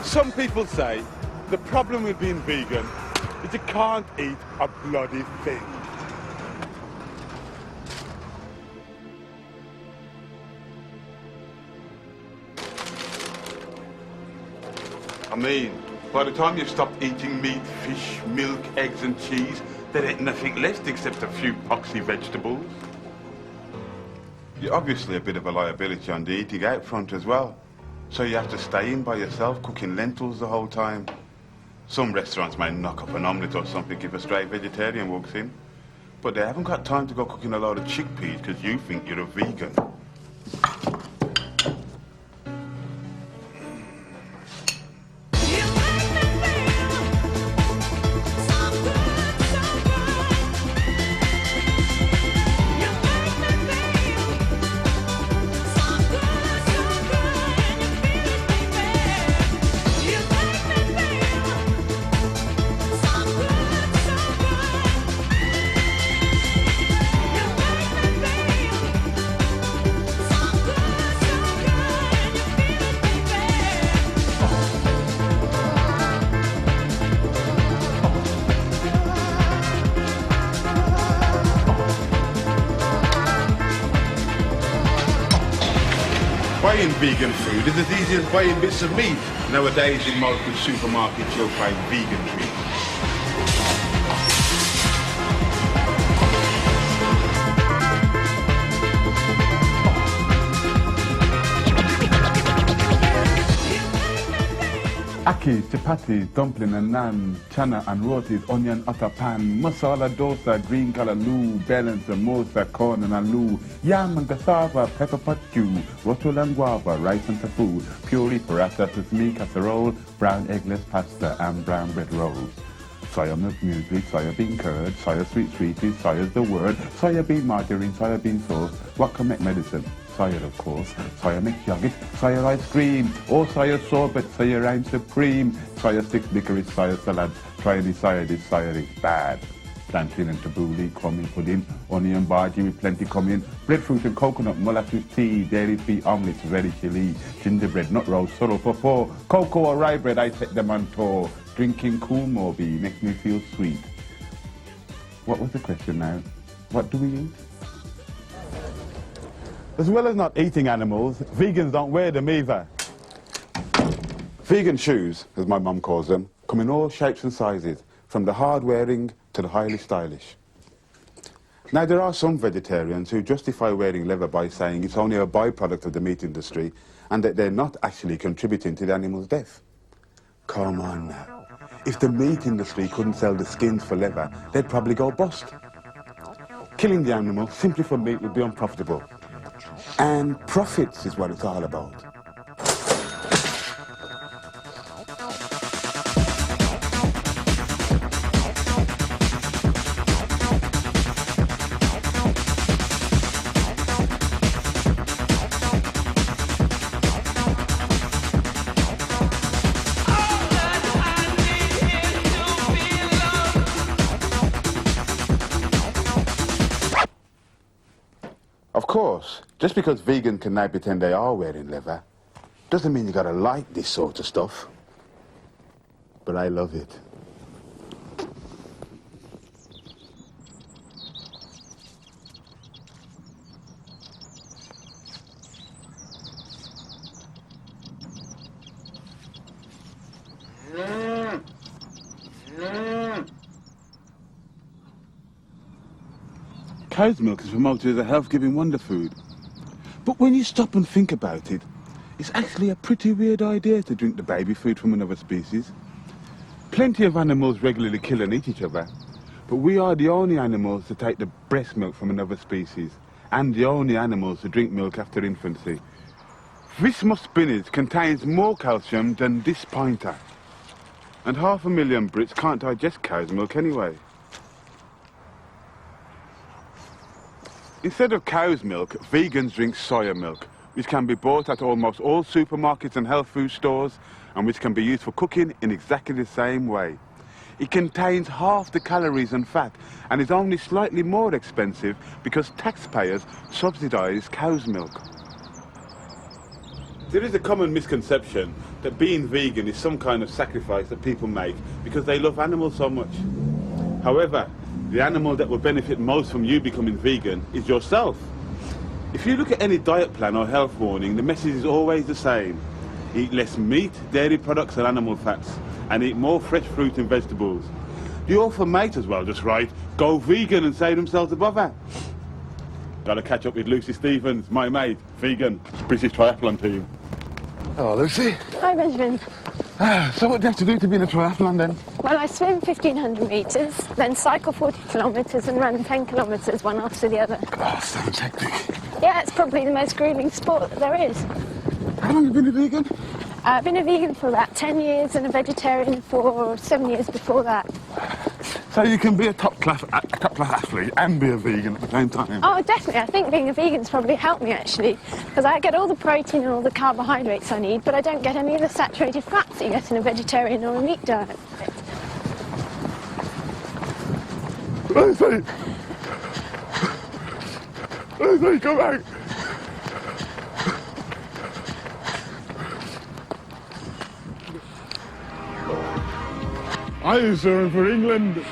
Some people say the problem with being vegan is you can't eat a bloody thing. I mean, by the time you've stopped eating meat, fish, milk, eggs and cheese, there ain't nothing left except a few poxy vegetables. You're obviously a bit of a liability on the eating out front as well. So you have to stay in by yourself cooking lentils the whole time. Some restaurants may knock up an omelette or something if a straight vegetarian walks in. But they haven't got time to go cooking a load of chickpeas because you think you're a vegan. Buying vegan food is as easy as buying bits of meat. Nowadays in most supermarkets you'll find vegan treats. Aki, chapati, dumpling and naan, chana and rotis, onion, atta pan, masala dosa, green kalaloo, bell samosa, corn and aloo, yam and cassava, pepper pot stew, rotol and guava, rice and tofu, puree paratha, sesame casserole, brown eggless pasta and brown bread rolls. Soya milk muesli, soya bean curd, soya sweet sweeties, soya's the word, soya bean margarine, soya bean sauce, what can make medicine? Soya, of course, soya mixed yogurt, soya ice cream, or soya sorbet, soya rhyme supreme, soya sticks, licorice, soya salad, try any soya, this soya is bad. Plantain and tabbouleh, crummy pudding, onion bhaji with plenty coming, breadfruit and coconut, molasses tea, dairy-free omelets, very chilly, gingerbread, nut roast, sorrel for four, cocoa or rye bread, I set them on tour, drinking cool Moby makes me feel sweet. What was the question now? What do we eat? As well as not eating animals, vegans don't wear them either. Vegan shoes, as my mum calls them, come in all shapes and sizes, from the hard-wearing to the highly stylish. Now, there are some vegetarians who justify wearing leather by saying it's only a byproduct of the meat industry and that they're not actually contributing to the animal's death. Come on now. If the meat industry couldn't sell the skins for leather, they'd probably go bust. Killing the animal simply for meat would be unprofitable. And profits is what it's all about. Of course, just because vegans can now pretend they are wearing leather, doesn't mean you gotta like this sort of stuff. But I love it. Cow's milk is promoted as a health-giving wonder food. But when you stop and think about it, it's actually a pretty weird idea to drink the baby food from another species. Plenty of animals regularly kill and eat each other, but we are the only animals to take the breast milk from another species, and the only animals to drink milk after infancy. This musk spinach contains more calcium than this pinter. And 500,000 Brits can't digest cow's milk anyway. Instead of cow's milk, vegans drink soya milk, which can be bought at almost all supermarkets and health food stores, and which can be used for cooking in exactly the same way. It contains half the calories and fat, and is only slightly more expensive because taxpayers subsidise cow's milk. There is a common misconception that being vegan is some kind of sacrifice that people make because they love animals so much. However, the animal that will benefit most from you becoming vegan is yourself. If you look at any diet plan or health warning, the message is always the same. Eat less meat, dairy products and animal fats, and eat more fresh fruit and vegetables. The author might as well just write, go vegan and save themselves the bother. Gotta catch up with Lucy Stevens, my mate, vegan, British triathlon team. Hello, Lucy. Hi, Benjamin. So what do you have to do to be in a triathlon then? Well, I swim 1,500 metres, then cycle 40 kilometres and run 10 kilometres one after the other. Oh, sounds hectic. Yeah, it's probably the most gruelling sport that there is. How long have you been a vegan? I've been a vegan for about 10 years and a vegetarian for 7 years before that. So you can be a top-class athlete and be a vegan at the same time? Oh, definitely. I think being a vegan's probably helped me, actually, because I get all the protein and all the carbohydrates I need, but I don't get any of the saturated fats that you get in a vegetarian or a meat diet. Lucy! Lucy, come back! I'm swimming for England.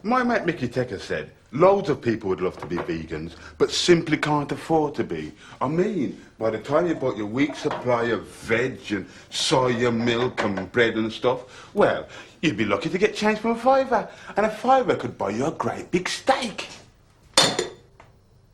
My mate Mickey Tecker said, loads of people would love to be vegans, but simply can't afford to be. I mean, by the time you bought your week's supply of veg and soya milk and bread and stuff, well, you'd be lucky to get change from a fiver, and a fiver could buy you a great big steak.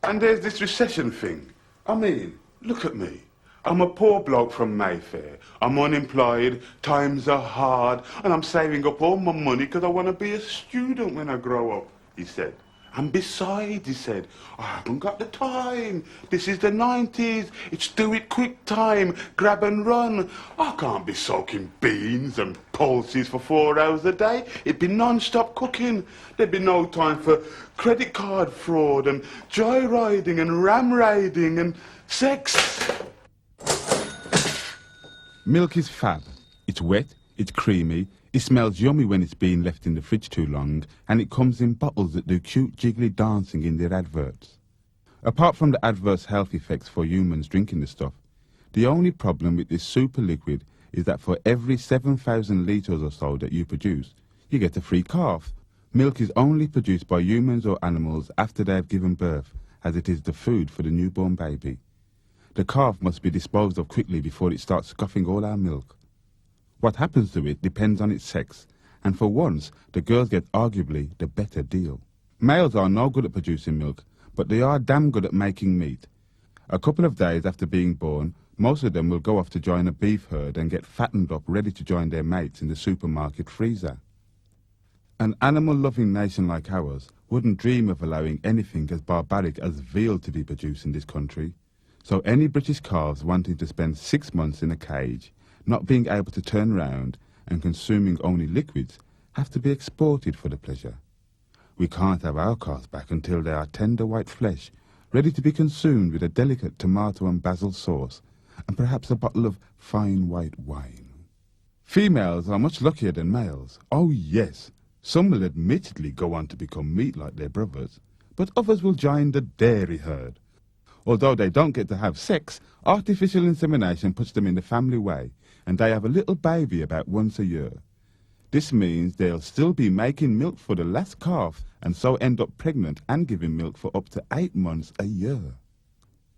And there's this recession thing. I mean, look at me. I'm a poor bloke from Mayfair. I'm unemployed, times are hard, and I'm saving up all my money because I want to be a student when I grow up, he said. And besides, he said, I haven't got the time. This is the 90s. It's do it quick time. Grab and run. I can't be soaking beans and pulses for 4 hours a day. It'd be non-stop cooking. There'd be no time for credit card fraud and joyriding and ram raiding and sex. Milk is fab. It's wet, it's creamy, it smells yummy when it's been left in the fridge too long, and it comes in bottles that do cute jiggly dancing in their adverts. Apart from the adverse health effects for humans drinking the stuff, the only problem with this super liquid is that for every 7,000 litres or so that you produce, you get a free calf. Milk is only produced by humans or animals after they have given birth, as it is the food for the newborn baby. The calf must be disposed of quickly before it starts scoffing all our milk. What happens to it depends on its sex, and for once, the girls get arguably the better deal. Males are no good at producing milk, but they are damn good at making meat. A couple of days after being born, most of them will go off to join a beef herd and get fattened up ready to join their mates in the supermarket freezer. An animal-loving nation like ours wouldn't dream of allowing anything as barbaric as veal to be produced in this country. So any British calves wanting to spend 6 months in a cage, not being able to turn round and consuming only liquids, have to be exported for the pleasure. We can't have our calves back until they are tender white flesh, ready to be consumed with a delicate tomato and basil sauce, and perhaps a bottle of fine white wine. Females are much luckier than males. Oh yes, some will admittedly go on to become meat like their brothers, but others will join the dairy herd. Although they don't get to have sex, artificial insemination puts them in the family way, and they have a little baby about once a year. This means they'll still be making milk for the last calf, and so end up pregnant and giving milk for up to 8 months a year.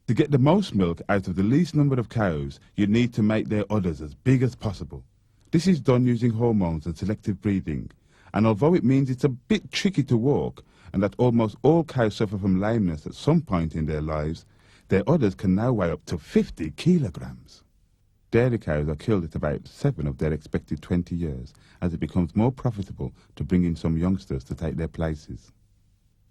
To get the most milk out of the least number of cows, you need to make their udders as big as possible. This is done using hormones and selective breeding, and although it means it's a bit tricky to walk, and that almost all cows suffer from lameness at some point in their lives, their udders can now weigh up to 50 kilograms. Dairy cows are killed at about 7 of their expected 20 years, as it becomes more profitable to bring in some youngsters to take their places.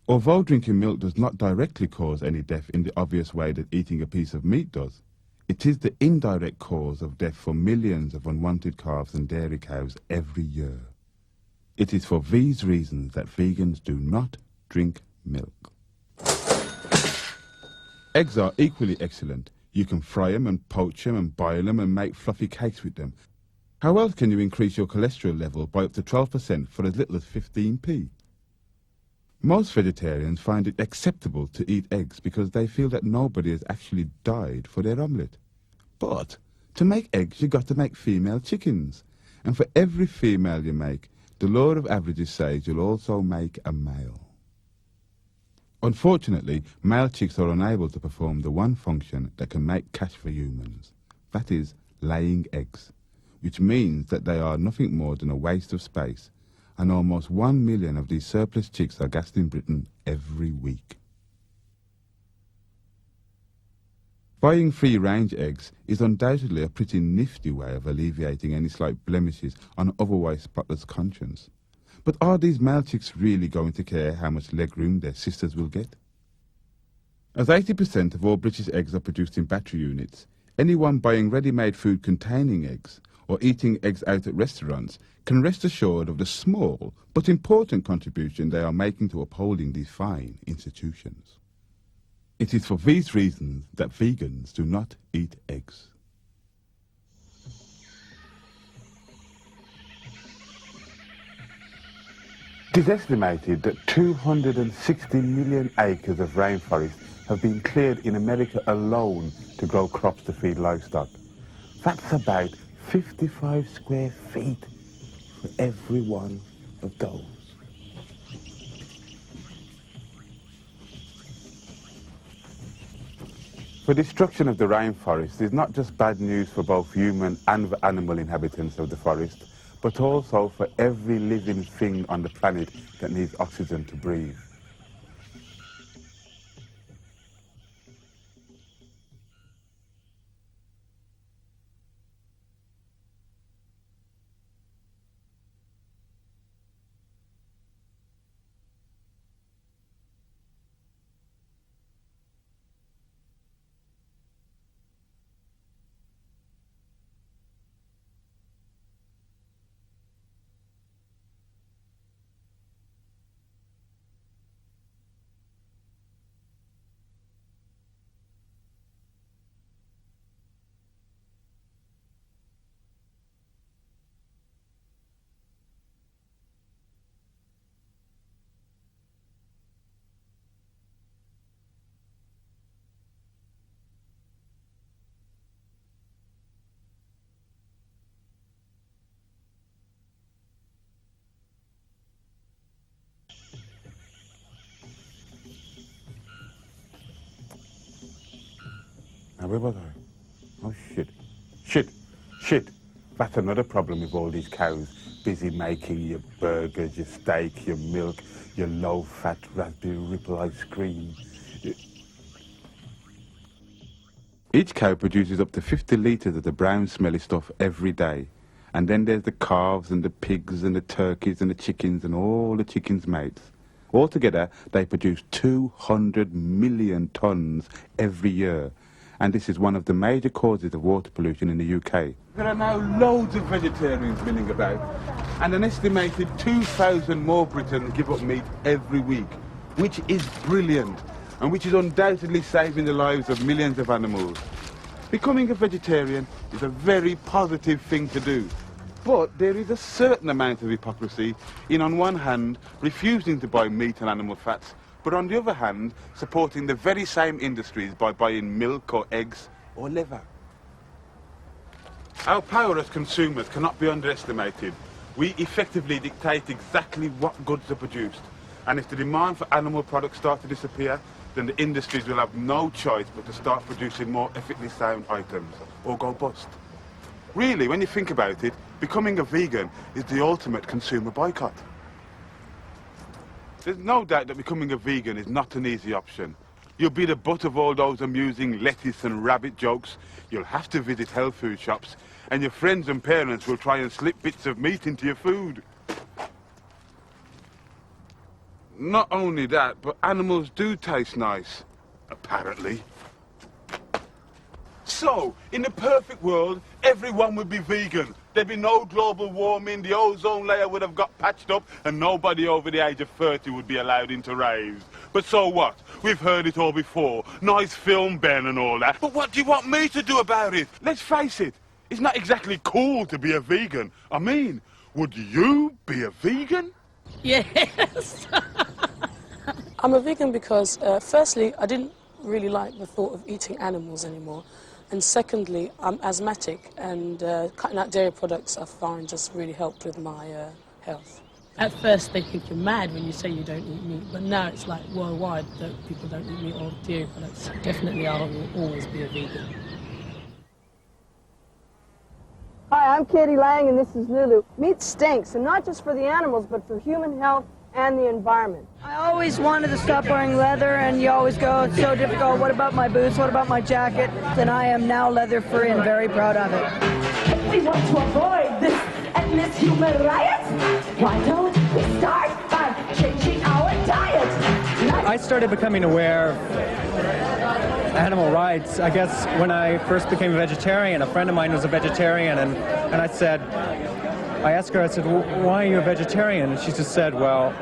Although drinking milk does not directly cause any death in the obvious way that eating a piece of meat does, it is the indirect cause of death for millions of unwanted calves and dairy cows every year. It is for these reasons that vegans do not drink milk. Eggs are equally excellent. You can fry them and poach them and boil them and make fluffy cakes with them. How else can you increase your cholesterol level by up to 12% for as little as 15p? Most vegetarians find it acceptable to eat eggs because they feel that nobody has actually died for their omelette. But to make eggs, you've got to make female chickens. And for every female you make, the law of averages says you'll also make a male. Unfortunately, male chicks are unable to perform the one function that can make cash for humans. That is, laying eggs, which means that they are nothing more than a waste of space, and almost 1 million of these surplus chicks are gassed in Britain every week. Buying free-range eggs is undoubtedly a pretty nifty way of alleviating any slight blemishes on an otherwise spotless conscience. But are these male chicks really going to care how much legroom their sisters will get? As 80% of all British eggs are produced in battery units, anyone buying ready-made food containing eggs or eating eggs out at restaurants can rest assured of the small but important contribution they are making to upholding these fine institutions. It is for these reasons that vegans do not eat eggs. It is estimated that 260 million acres of rainforest have been cleared in America alone to grow crops to feed livestock. That's about 55 square feet for every one of those. The destruction of the rainforest is not just bad news for both human and the animal inhabitants of the forest, but also for every living thing on the planet that needs oxygen to breathe. where was I? Oh, shit. That's another problem with all these cows. Busy making your burgers, your steak, your milk, your low-fat raspberry ripple ice cream. Each cow produces up to 50 litres of the brown smelly stuff every day. And then there's the calves and the pigs and the turkeys and the chickens and all the chickens' mates. Altogether, they produce 200 million tonnes every year. And this is one of the major causes of water pollution in the UK. There are now loads of vegetarians milling about, and an estimated 2,000 more Britons give up meat every week, which is brilliant, and which is undoubtedly saving the lives of millions of animals. Becoming a vegetarian is a very positive thing to do. But there is a certain amount of hypocrisy in, on one hand, refusing to buy meat and animal fats, but on the other hand, supporting the very same industries by buying milk or eggs or liver. Our power as consumers cannot be underestimated. We effectively dictate exactly what goods are produced. And if the demand for animal products starts to disappear, then the industries will have no choice but to start producing more ethically sound items or go bust. Really, when you think about it, becoming a vegan is the ultimate consumer boycott. There's no doubt that becoming a vegan is not an easy option. You'll be the butt of all those amusing lettuce and rabbit jokes. You'll have to visit health food shops, and your friends and parents will try and slip bits of meat into your food. Not only that, but animals do taste nice, apparently. So, in the perfect world, everyone would be vegan. There'd be no global warming, the ozone layer would have got patched up, and nobody over the age of 30 would be allowed into raves. But so what? We've heard it all before. Nice film, Ben, and all that. But what do you want me to do about it? Let's face it, it's not exactly cool to be a vegan. I mean, would you be a vegan? Yes. I'm a vegan because, firstly, I didn't really like the thought of eating animals anymore. And secondly, I'm asthmatic, and cutting out dairy products I find just really helped with my health. At first they think you're mad when you say you don't eat meat, but now it's like worldwide that people don't eat meat or dairy products. Definitely I will always be a vegan. Hi, I'm Katie Lang and this is Lulu. Meat stinks, and not just for the animals, but for human health and the environment. I always wanted to stop wearing leather, and you always go, it's so difficult, what about my boots, what about my jacket? And I am now leather-free and very proud of it. We want to avoid this endless human riot. Why don't we start by changing our diet? I started becoming aware of animal rights, I guess, when I first became a vegetarian. A friend of mine was a vegetarian, and I asked her, I said, well, why are you a vegetarian? And she just said, well,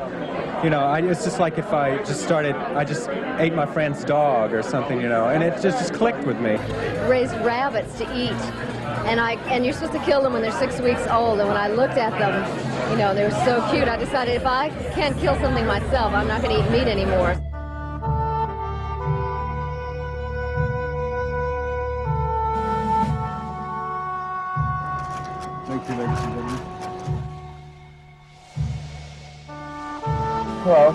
you know, it's just like if I just ate my friend's dog or something, you know, and it just clicked with me. Raised rabbits to eat, and you're supposed to kill them when they're 6 weeks old, and when I looked at them, you know, they were so cute, I decided if I can't kill something myself, I'm not going to eat meat anymore. Thank you, ladies and gentlemen. Hello,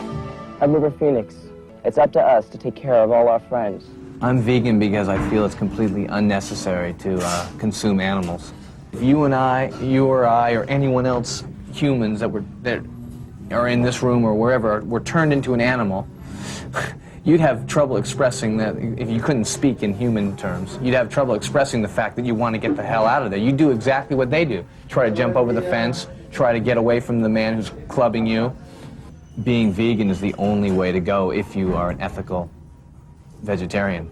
I'm River Phoenix. It's up to us to take care of all our friends. I'm vegan because I feel it's completely unnecessary to consume animals. If you and I, you or I, or anyone else, humans that are in this room or wherever, were turned into an animal, you'd have trouble expressing that. If you couldn't speak in human terms, you'd have trouble expressing the fact that you want to get the hell out of there. You do exactly what they do. Try to jump over the fence, try to get away from the man who's clubbing you. Being vegan is the only way to go if you are an ethical vegetarian.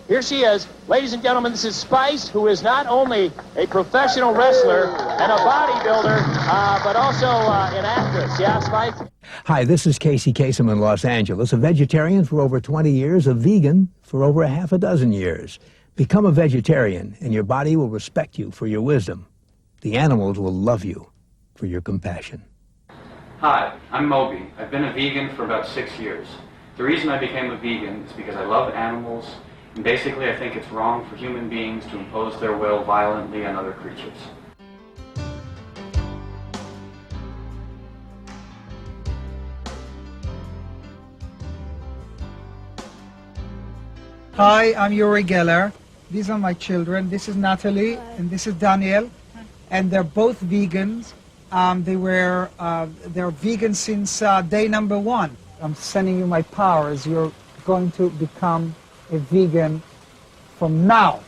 Here she is. Ladies and gentlemen, this is Spice, who is not only a professional wrestler and a bodybuilder, but also an actress. Yeah, Spice? Hi, this is Casey Kasem in Los Angeles, a vegetarian for over 20 years, a vegan for over half a dozen years. Become a vegetarian, and your body will respect you for your wisdom. The animals will love you for your compassion. Hi, I'm Moby. I've been a vegan for about 6 years. The reason I became a vegan is because I love animals, and basically I think it's wrong for human beings to impose their will violently on other creatures. Hi, I'm Yuri Geller. These are my children. This is Natalie and this is Daniel, and they're both vegans. They're vegan since day number 1. I'm sending you my powers. You're going to become a vegan from now.